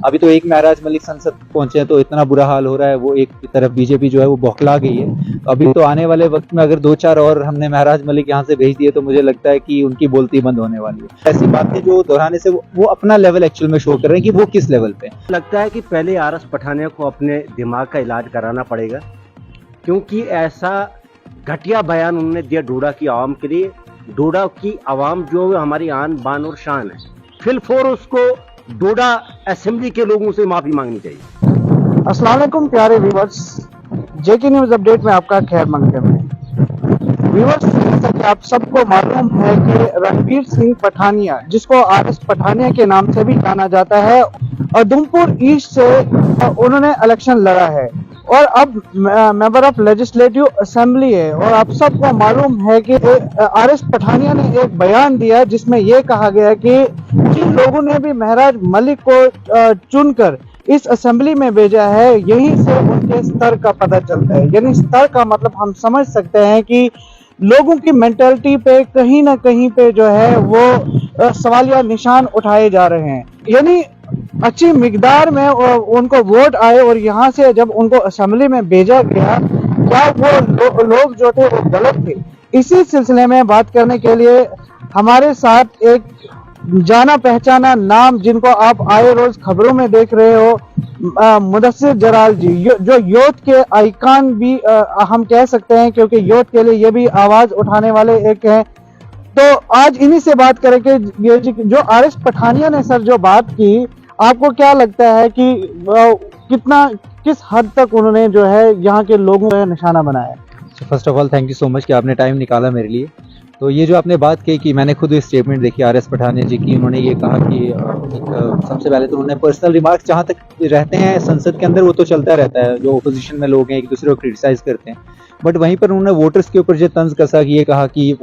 अभी तो एक महराज मलिक संसद पहुंचे हैं तो इतना बुरा हाल हो रहा है, वो एक तरफ बीजेपी जो है वो बौखला गई है। अभी तो आने वाले वक्त में अगर 2-4 और हमने महराज मलिक यहाँ से भेज दिए तो मुझे लगता है कि उनकी बोलती बंद होने वाली है। ऐसी बातें जो दोहराने से वो अपना लेवल एक्चुअल में शो कर रहे हैं कि वो किस लेवल पे। लगता है कि पहले आरएस पठानिया को अपने दिमाग का इलाज कराना पड़ेगा, क्योंकि ऐसा घटिया बयान उन्होंने दिया डोडा की आवाम के लिए। डोडा की आवाम जो हमारी आन बान और शान है, फिलफोर उसको डोडा असेंबली के लोगों से माफी मांगनी चाहिए। अस्सलाम वालेकुम प्यारे व्यूअर्स, जेके न्यूज अपडेट में आपका खैर मकदम है। व्यूअर्स, जैसा कि आप सबको मालूम है कि रणवीर सिंह पठानिया, जिसको आरएस पठानिया के नाम से भी जाना जाता है, उधमपुर ईस्ट से उन्होंने इलेक्शन लड़ा है और अब मेंबर ऑफ लेजिस्लेटिव असेंबली है। और आप सबको मालूम है कि आरएस पठानिया ने एक बयान दिया जिसमें यह कहा गया कि जिन लोगों ने भी महराज मलिक को चुनकर इस असेंबली में भेजा है, यहीं से उनके स्तर का पता चलता है। यानी स्तर का मतलब हम समझ सकते हैं कि लोगों की मेंटालिटी पे कहीं ना कहीं पे जो है वो सवालिया निशान उठाए जा रहे हैं। यानी अच्छी मिकदार में उनको वोट आए और यहाँ से जब उनको असेंबली में भेजा गया, क्या वो लोग जो थे वो गलत थे? इसी सिलसिले में बात करने के लिए हमारे साथ एक जाना पहचाना नाम, जिनको आप आए रोज खबरों में देख रहे हो, मुदस्सिर जलाल जी, जो यूथ के आइकॉन भी हम कह सकते हैं, क्योंकि यूथ के लिए ये भी आवाज उठाने वाले एक हैं। तो आज इन्हीं से बात करेंगे। ये जो आरएस पठानिया ने सर जो बात की, आपको क्या लगता है कि किस हद तक उन्होंने जो है यहाँ के लोगों का निशाना बनाया? First of all thank you so much कि आपने टाइम निकाला मेरे लिए। तो ये जो आपने बात कही कि मैंने खुद स्टेटमेंट देखी आरएस पठानिया जी की, उन्होंने ये कहा कि सबसे पहले तो उन्होंने पर्सनल रिमार्क्स जहाँ तक रहते हैं संसद के अंदर वो तो चलता रहता है, जो ओपोजिशन में लोग हैं एक दूसरे को क्रिटिसाइज करते हैं, बट वहीं पर उन्होंने वोटर्स के ऊपर जो तंज कसा कि ये कहा कि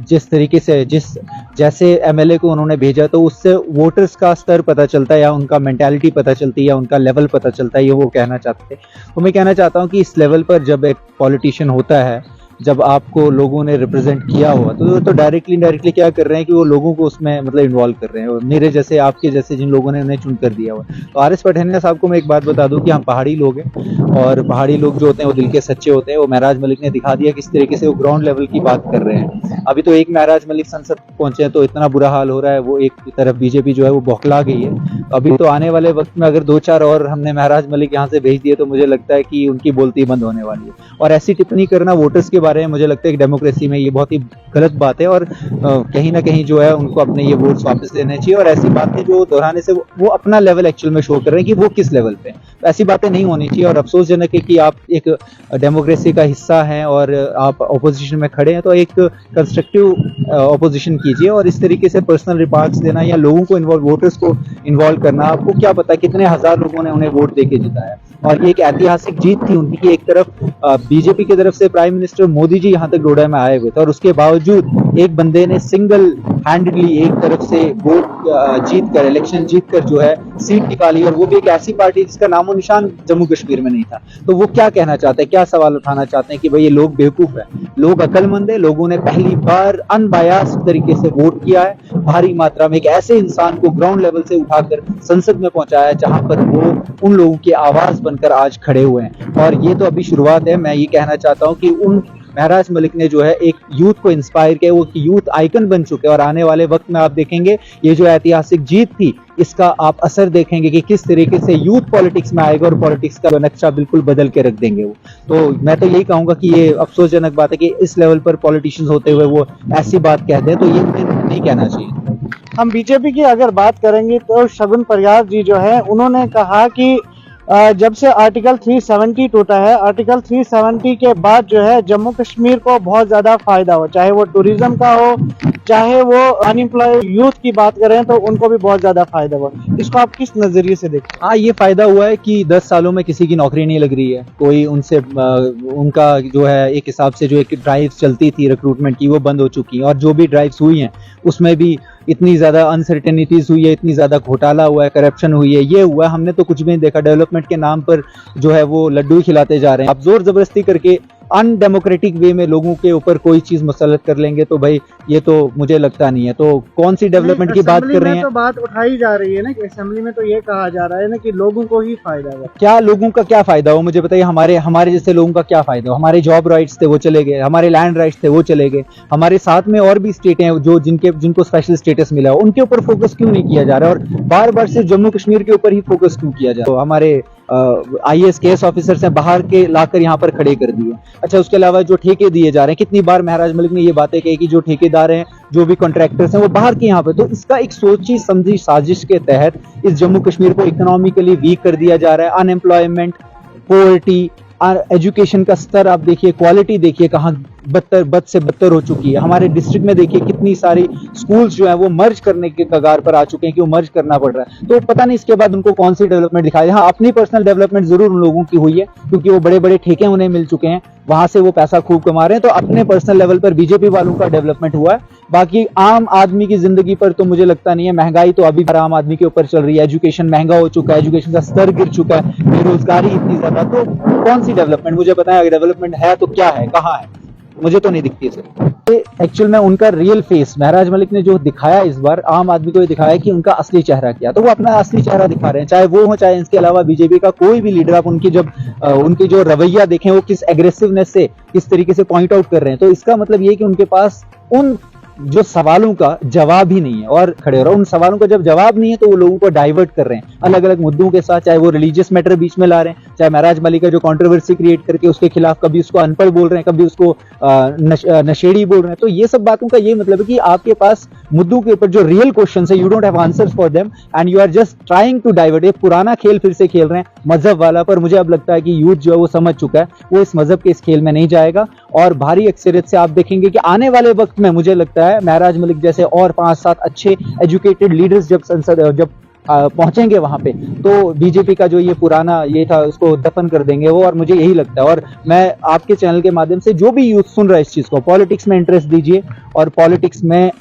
जिस तरीके से जैसे एमएलए को उन्होंने भेजा तो उससे वोटर्स का स्तर पता चलता है या उनका मेंटालिटी पता चलती है या उनका लेवल पता चलता है, ये वो कहना चाहते थे। तो मैं कहना चाहता हूँ कि इस लेवल पर जब एक पॉलिटिशियन होता है, जब आपको लोगों ने रिप्रेजेंट किया हुआ तो डायरेक्टली इनडायरेक्टली क्या कर रहे हैं कि वो लोगों को उसमें मतलब इन्वॉल्व कर रहे हैं, और मेरे जैसे आपके जैसे जिन लोगों ने उन्हें चुन कर दिया हुआ। तो आरएस पठानिया साहब को मैं एक बात बता दूं कि हम पहाड़ी लोग हैं और पहाड़ी लोग जो होते हैं वो दिल के सच्चे होते हैं। वो महराज मलिक ने दिखा दिया किस तरीके से वो ग्राउंड लेवल की बात कर रहे हैं। अभी तो एक महराज मलिक संसद पहुंचे हैं तो इतना बुरा हाल हो रहा है, वो एक तरफ बीजेपी जो है वो बौखला गई है। अभी तो आने वाले वक्त में अगर 2-4 और हमने महराज मलिक यहाँ से भेज दिए तो मुझे लगता है कि उनकी बोलती बंद होने वाली है। और ऐसी टिप्पणी करना वोटर्स के बारे में मुझे लगता है कि डेमोक्रेसी में ये बहुत ही गलत बात है और कहीं ना कहीं जो है उनको अपने ये वोट्स वापस लेने चाहिए। और ऐसी बातें जो दोहराने से वो अपना लेवल एक्चुअल में शो कर रहे हैं कि वो किस लेवल पे, तो ऐसी बातें नहीं होनी चाहिए। और अफसोसजनक है कि आप एक डेमोक्रेसी का हिस्सा हैं और आप ऑपोजिशन में खड़े हैं, तो एक कंस्ट्रक्टिव ऑपोजिशन कीजिए। और इस तरीके से पर्सनल रिमार्क्स देना या लोगों को वोटर्स को इन्वॉल्व करना, आपको क्या पता कितने हजार लोगों ने उन्हें वोट देके जिताया। और ये एक ऐतिहासिक जीत थी उनकी कि एक तरफ बीजेपी की तरफ से प्राइम मिनिस्टर मोदी जी यहाँ तक डोडा में आए हुए थे और उसके बावजूद एक बंदे ने सिंगल हैंडेडली एक तरफ से वोट जीत कर, इलेक्शन जीत कर जो है सीट निकाली, और वो भी एक ऐसी पार्टी जिसका नामो निशान जम्मू कश्मीर में नहीं था। तो वो क्या कहना चाहते हैं, क्या सवाल उठाना चाहते हैं कि भाई ये लोग बेवकूफ है, लोग अकलमंद है, लोगों ने पहली बार अनबायास तरीके से वोट किया है, भारी मात्रा में एक ऐसे इंसान को ग्राउंड लेवल से उठाकर संसद में पहुंचाया जहां पर वो उन लोगों की आवाज बनकर आज खड़े हुए हैं। और ये तो अभी शुरुआत है। मैं ये कहना चाहता हूं कि उन महराज मलिक ने जो है एक यूथ को इंस्पायर किया, वो यूथ आइकन बन चुके हैं। और आने वाले वक्त में आप देखेंगे ये जो ऐतिहासिक जीत थी इसका आप असर देखेंगे कि किस तरीके से यूथ पॉलिटिक्स में आएगा और पॉलिटिक्स का नक्शा बिल्कुल बदल के रख देंगे वो। तो मैं तो यही कहूंगा कि ये अफसोसजनक बात है कि इस लेवल पर पॉलिटिशियंस होते हुए वो ऐसी बात कहते हैं, तो ये नहीं कहना चाहिए। हम बीजेपी की अगर बात करेंगे तो शगुन प्रयास जी जो है, उन्होंने कहा कि जब से आर्टिकल 370 टूटा है, आर्टिकल 370 के बाद जो है जम्मू कश्मीर को बहुत ज्यादा फायदा हो, चाहे वो टूरिज्म का हो, चाहे वो अनएम्प्लॉयड यूथ की बात करें तो उनको भी बहुत ज्यादा फायदा हुआ। इसको आप किस नजरिए से देखते हैं? हाँ, ये फायदा हुआ है कि 10 सालों में किसी की नौकरी नहीं लग रही है, कोई उनसे उनका जो है एक हिसाब से जो एक ड्राइव चलती थी रिक्रूटमेंट की वो बंद हो चुकी है। और जो भी ड्राइव्स हुई हैं उसमें भी इतनी ज्यादा अनसर्टेनिटीज हुई है, इतनी ज्यादा घोटाला हुआ है, करप्शन हुई है, ये हुआ, हमने तो कुछ भी नहीं देखा। डेवलपमेंट के नाम पर जो है वो लड्डू खिलाते जा रहे हैं। आप जोर जबरदस्ती करके अनडेमोक्रेटिक वे में लोगों के ऊपर कोई चीज मुसल्लत कर लेंगे तो भाई ये तो मुझे लगता नहीं है। तो कौन सी डेवलपमेंट की बात कर रहे हैं? तो बात उठाई जा रही है ना कि असेंबली में तो ये कहा जा रहा है ना कि लोगों को ही फायदा है। क्या लोगों का क्या फायदा हो, मुझे बताइए। हमारे जैसे लोगों का क्या फायदा हो? हमारे जॉब राइट्स थे वो चले गए, हमारे लैंड राइट्स थे वो चले गए, हमारे साथ में और भी स्टेट हैं जो जिनको स्पेशल स्टेटस मिला हो, उनके ऊपर फोकस क्यों नहीं किया जा रहा है? और बार बार सिर्फ जम्मू कश्मीर के ऊपर ही फोकस क्यों किया जा रहा है? तो हमारे IAS KS ऑफिसर्स हैं बाहर के लाकर यहाँ पर खड़े कर दिए। अच्छा, उसके अलावा जो ठेके दिए जा रहे हैं, कितनी बार महराज मलिक ने ये बातें कही कि जो ठेकेदार हैं, जो भी कॉन्ट्रैक्टर्स हैं, वो बाहर के यहाँ पे। तो इसका एक सोची समझी साजिश के तहत इस जम्मू कश्मीर को इकोनॉमिकली वीक कर दिया जा रहा है। अनएम्प्लॉयमेंट, पोवर्टी, एजुकेशन का स्तर आप देखिए, क्वालिटी देखिए कहाँ बद से बदतर हो चुकी है। हमारे डिस्ट्रिक्ट में देखिए कितनी सारी स्कूल्स जो है वो मर्ज करने के कगार पर आ चुके हैं कि वो मर्ज करना पड़ रहा है। तो पता नहीं इसके बाद उनको कौन सी डेवलपमेंट दिखाई। हाँ, अपनी पर्सनल डेवलपमेंट जरूर उन लोगों की हुई है क्योंकि वो बड़े बड़े ठेके उन्हें मिल चुके हैं, वहां से वो पैसा खूब कमा रहे हैं। तो अपने पर्सनल लेवल पर बीजेपी वालों का डेवलपमेंट हुआ है। बाकी आम आदमी की जिंदगी पर तो मुझे लगता नहीं है। महंगाई तो अभी आम आदमी के ऊपर चल रही है, एजुकेशन महंगा हो चुका है, एजुकेशन का स्तर गिर चुका है, बेरोजगारी इतनी ज्यादा। तो कौन सी डेवलपमेंट, मुझे बताएं। अगर डेवलपमेंट है तो क्या है, कहाँ है? मुझे तो नहीं दिखती सर। एक्चुअल में उनका रियल फेस महराज मलिक ने जो दिखाया इस बार आम आदमी को, ये दिखाया कि उनका असली चेहरा क्या। तो वो अपना असली चेहरा दिखा रहे हैं, चाहे वो हो चाहे इसके अलावा बीजेपी का कोई भी लीडर। आप उनकी उनकी जो रवैया देखें, वो किस एग्रेसिवनेस से, किस तरीके से पॉइंट आउट कर रहे हैं। तो इसका मतलब ये कि उनके पास उन जो सवालों का जवाब ही नहीं है और खड़े हो रहा है। उन सवालों का जब जवाब नहीं है तो वो लोगों को डाइवर्ट कर रहे हैं अलग अलग मुद्दों के साथ, चाहे वो रिलीजियस मैटर बीच में ला रहे हैं, चाहे महराज मलिक का जो कंट्रोवर्सी क्रिएट करके उसके खिलाफ कभी उसको अनपढ़ बोल रहे हैं, कभी उसको नशेड़ी बोल रहे हैं। तो ये सब बातों का ये मतलब है कि आपके पास मुद्दों के ऊपर जो रियल क्वेश्चन है, you don't have answers for them and you are just trying to divert. एक पुराना खेल फिर से खेल रहे हैं, मजहब वाला। पर मुझे अब लगता है कि यूथ जो है वो समझ चुका है, वो इस मजहब के इस खेल में नहीं जाएगा। और भारी अक्सरियत से आप देखेंगे कि आने वाले वक्त में मुझे लगता है महराज मलिक जैसे और 5-7 अच्छे एजुकेटेड लीडर्स जब पहुंचेंगे वहां पे, तो बीजेपी का जो ये पुराना ये था उसको दफन कर देंगे वो। और मुझे यही लगता है। और मैं आपके चैनल के माध्यम से जो भी यूथ सुन रहा है इस चीज को, पॉलिटिक्स में इंटरेस्ट दीजिए और पॉलिटिक्स में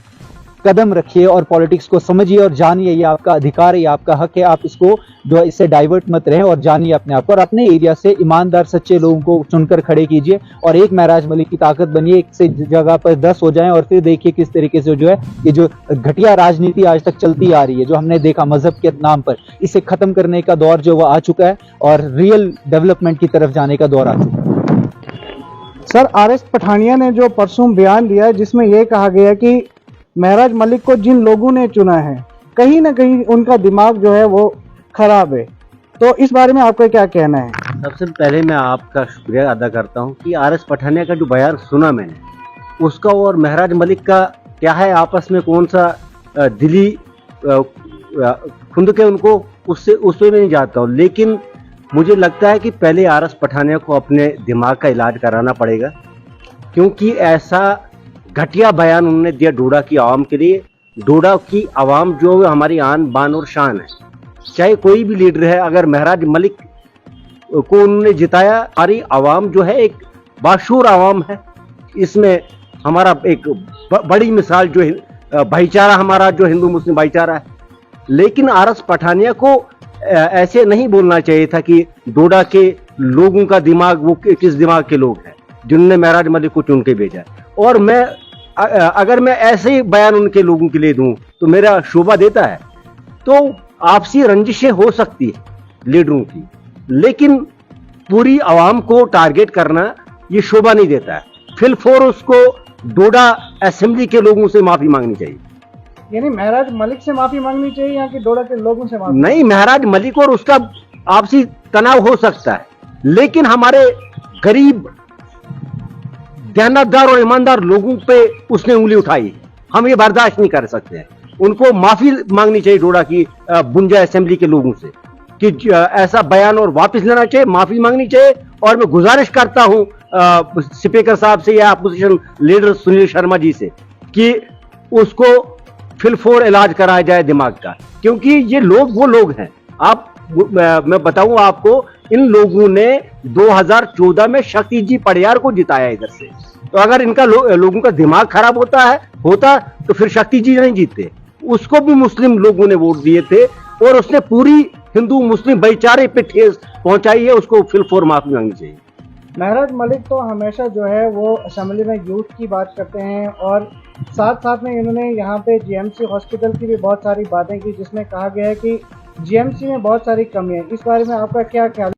कदम रखिए और पॉलिटिक्स को समझिए और जानिए। ये आपका अधिकार है, ये आपका हक है। आप इसको जो है इससे डाइवर्ट मत रहें और जानिए अपने आप को। और अपने एरिया से ईमानदार सच्चे लोगों को चुनकर खड़े कीजिए और एक महराज मलिक की ताकत बनिए। एक से जगह पर 10 हो जाएं और फिर देखिए किस तरीके से जो है ये जो घटिया राजनीति आज तक चलती आ रही है, जो हमने देखा मजहब के नाम पर, इसे खत्म करने का दौर जो वो आ चुका है और रियल डेवलपमेंट की तरफ जाने का दौर आ चुका है। सर, RS पठानिया ने जो परसों बयान दिया जिसमें यह कहा गया कि महराज मलिक को जिन लोगों ने चुना है कहीं ना कहीं उनका दिमाग जो है वो खराब है, तो इस बारे में आपका क्या कहना है? सबसे पहले मैं आपका शुक्रिया अदा करता हूं कि RS पठानिया का जो बयान सुना मैंने, उसका और महराज मलिक का क्या है आपस में, कौन सा दिली खुंद के उनको, उस पे मैं नहीं जाता हूँ। लेकिन मुझे लगता है कि पहले RS पठानिया को अपने दिमाग का इलाज कराना पड़ेगा, क्योंकि ऐसा घटिया बयान उन्होंने दिया डोडा की आवाम के लिए। डोडा की आवाम जो हमारी आन बान और शान है, चाहे कोई भी लीडर है। अगर महराज मलिक को उन्होंने जिताया, हमारी आवाम जो है एक बाशूर आवाम है। इसमें हमारा एक बड़ी मिसाल जो भाईचारा हमारा जो हिंदू मुस्लिम भाईचारा है। लेकिन RS पठानिया को ऐसे नहीं बोलना चाहिए था कि डोडा के लोगों का दिमाग वो किस दिमाग के लोग हैं जिन्होंने महराज मलिक को चुन के भेजा। और अगर मैं ऐसे ही बयान उनके लोगों के लिए दूं तो मेरा शोभा देता है। तो आपसी रंजिशें हो सकती है लीडरों की, लेकिन पूरी आवाम को टारगेट करना ये शोभा नहीं देता है। फिलफोर उसको डोडा असेंबली के लोगों से माफी मांगनी चाहिए। यानी महराज मलिक से माफी मांगनी चाहिए या कि डोडा के लोगों से माफी? नहीं, महराज मलिक और उसका आपसी तनाव हो सकता है, लेकिन हमारे गरीब दयानतदार और ईमानदार लोगों पे उसने उंगली उठाई, हम ये बर्दाश्त नहीं कर सकते हैं। उनको माफी मांगनी चाहिए डोडा की बुंजा असेंबली के लोगों से कि ऐसा बयान और वापस लेना चाहिए, माफी मांगनी चाहिए। और मैं गुजारिश करता हूं स्पीकर साहब से या अपोजिशन लीडर सुनील शर्मा जी से कि उसको फिलफोर इलाज कराया जाए दिमाग का, क्योंकि ये लोग वो लोग हैं। मैं बताऊं आपको, इन लोगों ने 2014 में शक्ति जी पड़ियार को जिताया इधर से। तो अगर इनका लोगों का दिमाग खराब होता तो फिर शक्ति जी नहीं जीतते। उसको भी मुस्लिम लोगों ने वोट दिए थे और उसने पूरी हिंदू मुस्लिम भाईचारे पे ठेस पहुंचाई है। उसको फिलफोर माफी मांगनी चाहिए। महराज मलिक तो हमेशा जो है वो असेंबली में यूथ की बात करते हैं और साथ साथ में इन्होंने यहाँ पे जीएमसी हॉस्पिटल की भी बहुत सारी बातें की, जिसमें कहा गया है कि जीएमसी में बहुत सारी कमी है। इस बारे में आपका क्या ख्याल?